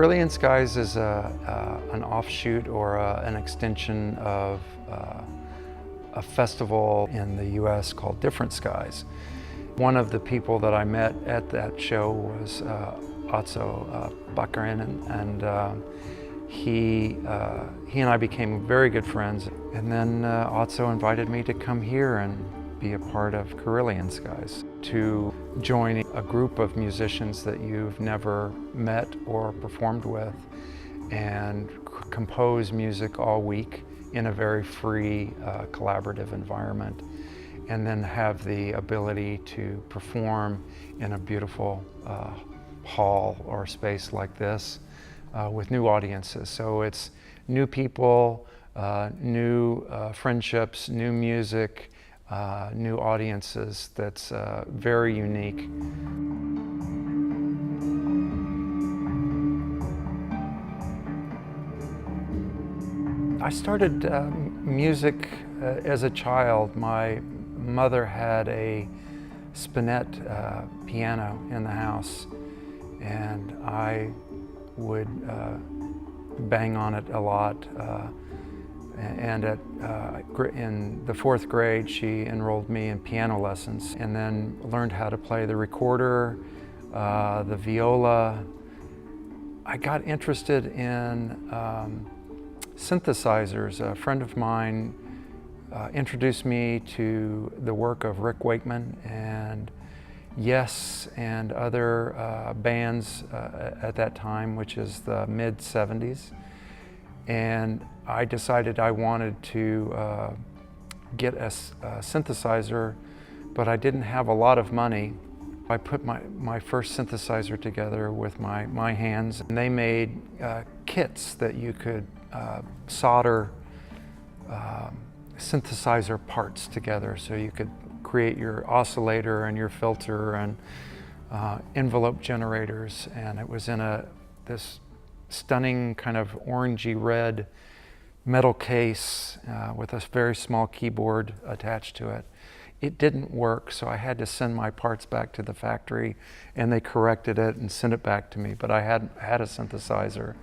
Karelian Skies is an offshoot or an extension of a festival in the US called Different Skies. One of the people that I met at that show was Otso Bakarin, and he and I became very good friends. And then Otso invited me to come here and be a part of Karelian Skies, to join a group of musicians that you've never met or performed with, and compose music all week in a very free, collaborative environment, and then have the ability to perform in a beautiful hall or space like this with new audiences. So it's new people, new friendships, new music, new audiences. That's very unique. I started music as a child. My mother had a spinet piano in the house, and I would bang on it a lot. And in the 4th grade, she enrolled me in piano lessons, and then learned how to play the recorder, the viola. I got interested in synthesizers. A friend of mine introduced me to the work of Rick Wakeman and Yes and other bands at that time, which is the mid-70s. And I decided I wanted to get a synthesizer, but I didn't have a lot of money. I put my first synthesizer together with my hands, and they made kits that you could solder synthesizer parts together, so you could create your oscillator and your filter and envelope generators. And it was in this stunning kind of orangey red metal case with a very small keyboard attached to it. It didn't work, so I had to send my parts back to the factory, and they corrected it and sent it back to me, but I had a synthesizer.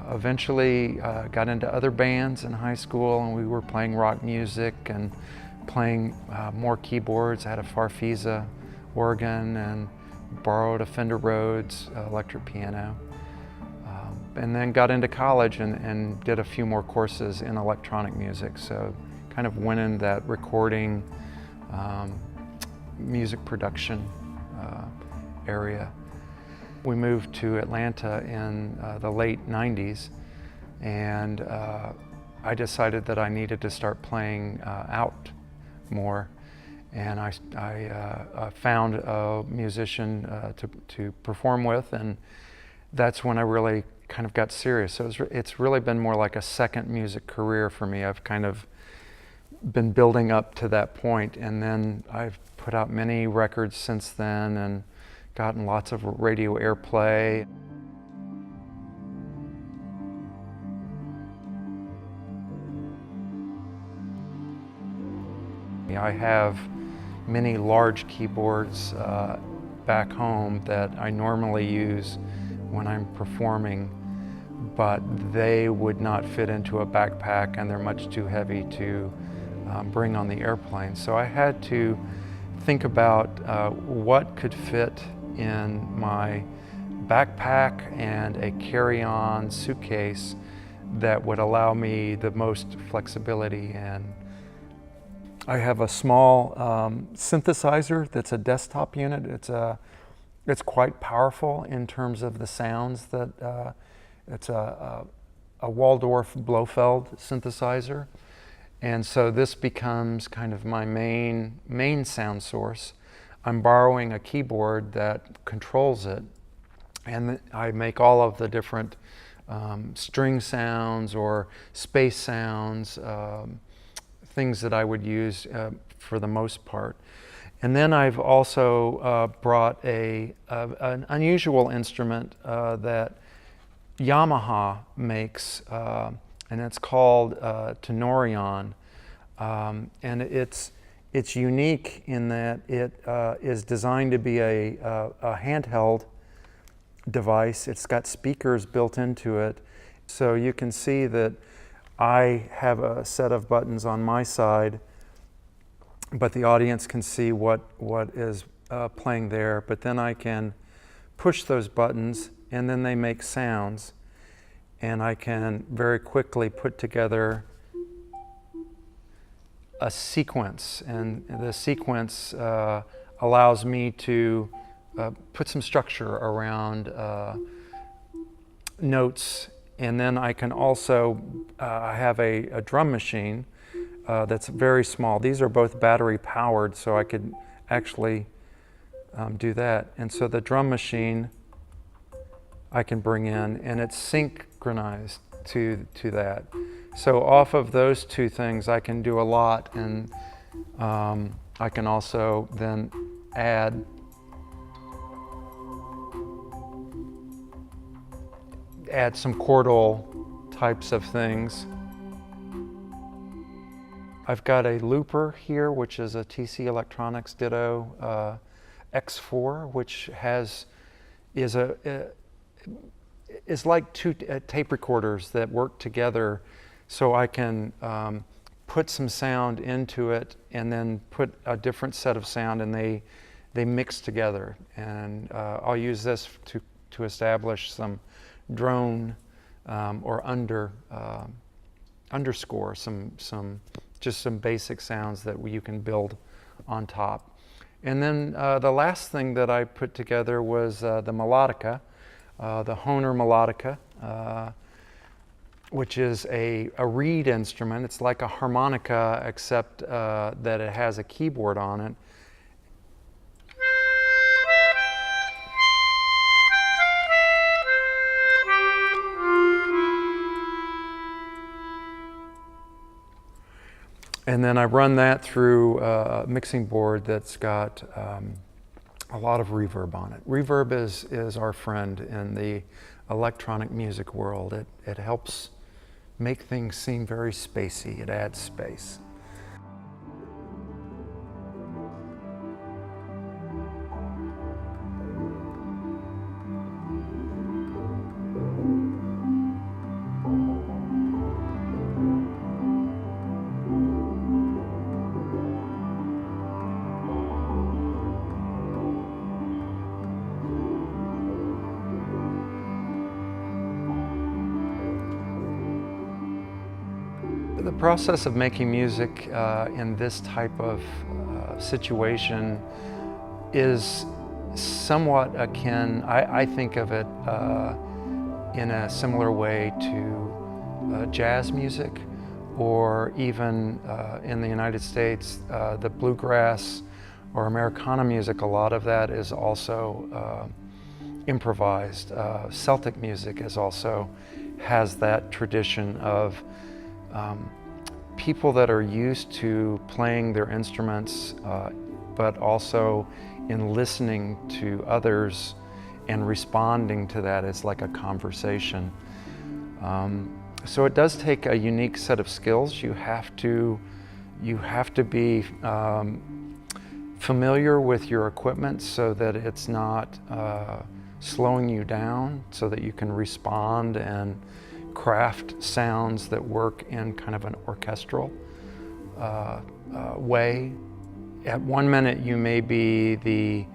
Eventually got into other bands in high school, and we were playing rock music and playing more keyboards. I had a Farfisa organ and borrowed a Fender Rhodes electric piano. And then got into college and did a few more courses in electronic music. So kind of went in that recording, music production area. We moved to Atlanta in the late 90s, and I decided that I needed to start playing out more. And I found a musician to perform with, and that's when I really kind of got serious. So it's really been more like a second music career for me. I've kind of been building up to that point, and then I've put out many records since then and gotten lots of radio airplay. I have many large keyboards back home that I normally use when I'm performing, but they would not fit into a backpack, and they're much too heavy to bring on the airplane. So I had to think about what could fit in my backpack and a carry-on suitcase that would allow me the most flexibility. And I have a small synthesizer that's a desktop unit. It's quite powerful in terms of the sounds that it's a Waldorf Blofeld synthesizer. And so this becomes kind of my main sound source. I'm borrowing a keyboard that controls it, and I make all of the different string sounds or space sounds, things that I would use for the most part. And then I've also brought an unusual instrument that Yamaha makes, and it's called Tenorion. And it's unique in that it is designed to be a handheld device. It's got speakers built into it. So you can see that I have a set of buttons on my side, but the audience can see what is playing there. But then I can push those buttons and then they make sounds. And I can very quickly put together a sequence. And the sequence allows me to put some structure around notes. And then I can also have a drum machine that's very small. These are both battery powered, so I could actually do that. And so the drum machine I can bring in, and it's synchronized to that. So off of those two things, I can do a lot, and I can also then add some chordal types of things. I've got a looper here, which is a TC Electronics Ditto X4, which is like two tape recorders that work together, so I can put some sound into it and then put a different set of sound, and they mix together. And I'll use this to establish some drone or underscore just some basic sounds that you can build on top. And then the last thing that I put together was the melodica, the Hohner melodica, which is a reed instrument. It's like a harmonica, except that it has a keyboard on it. And then I run that through a mixing board that's got a lot of reverb on it. Reverb is our friend in the electronic music world. It helps make things seem very spacey. It adds space. The process of making music in this type of situation is somewhat akin, I think of it in a similar way to jazz music, or even in the United States, the bluegrass or Americana music. A lot of that is also improvised. Celtic music has that tradition of people that are used to playing their instruments, but also in listening to others and responding to that as like a conversation. So it does take a unique set of skills. You have to be familiar with your equipment so that it's not slowing you down, so that you can respond and craft sounds that work in kind of an orchestral way. At one minute you may be the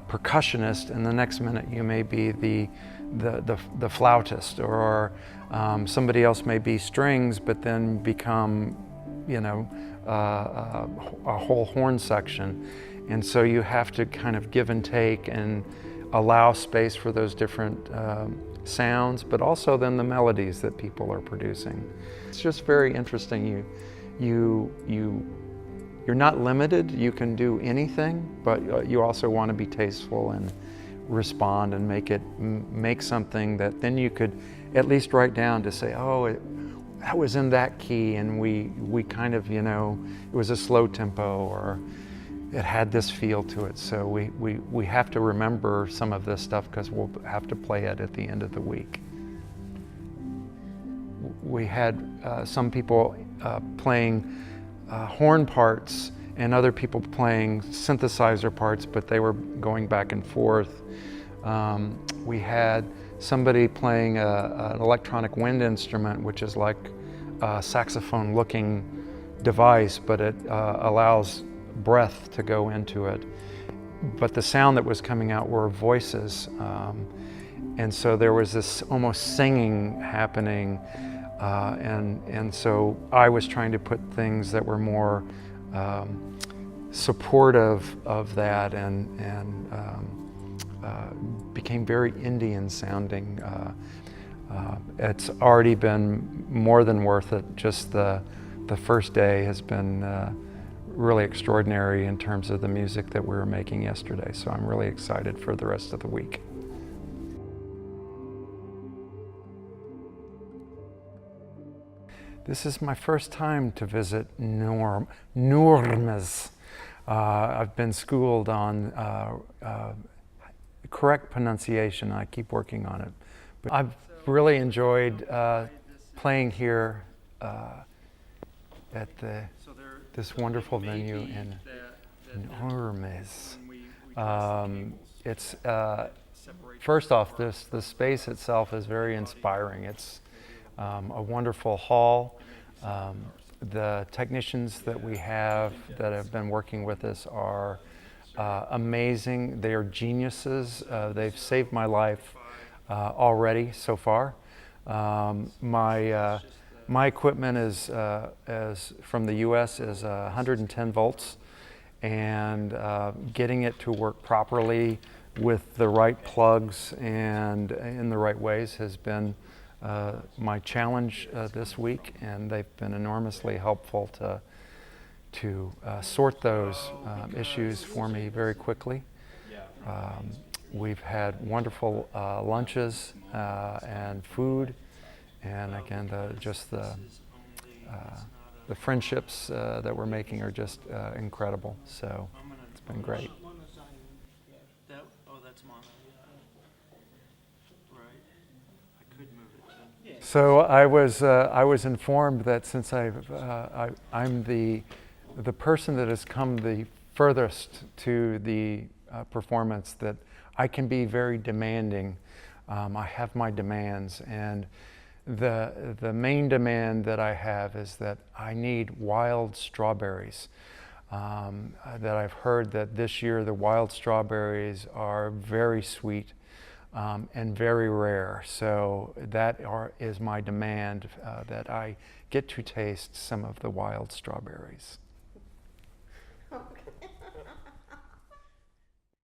percussionist, and the next minute you may be the flautist, or somebody else may be strings, but then become, a whole horn section. And so you have to kind of give and take and allow space for those different sounds, but also then the melodies that people are producing. It's just very interesting. You're not limited. You can do anything, but you also want to be tasteful and respond and make something that then you could at least write down to say, oh, that was in that key, and we kind of, it was a slow tempo, or it had this feel to it. So we have to remember some of this stuff because we'll have to play it at the end of the week. We had some people playing horn parts and other people playing synthesizer parts, but they were going back and forth. We had somebody playing an electronic wind instrument, which is like a saxophone-looking device, but it allows breath to go into it. But the sound that was coming out were voices. And so there was this almost singing happening. And so I was trying to put things that were more supportive of that and became very Indian sounding. It's already been more than worth it. Just the first day has been really extraordinary in terms of the music that we were making yesterday. So I'm really excited for the rest of the week. This is my first time to visit Nurmes. I've been schooled on correct pronunciation. I keep working on it. But I've really enjoyed playing here at this wonderful venue in Nurmes. It's first off, the space itself is very inspiring. It's a wonderful hall. The technicians that we have that have been working with us are amazing. They are geniuses. They've saved my life already so far. My equipment is from the U.S. is 110 volts, and getting it to work properly with the right plugs and in the right ways has been my challenge this week, and they've been enormously helpful to sort those issues for me very quickly. We've had wonderful lunches and food, and again, the friendships that we're making are just incredible. So it's been great. So I was informed that since I'm the person that has come the furthest to the performance, that I can be very demanding. I have my demands, and the main demand that I have is that I need wild strawberries. That I've heard that this year the wild strawberries are very sweet. And very rare. So that is my demand, that I get to taste some of the wild strawberries.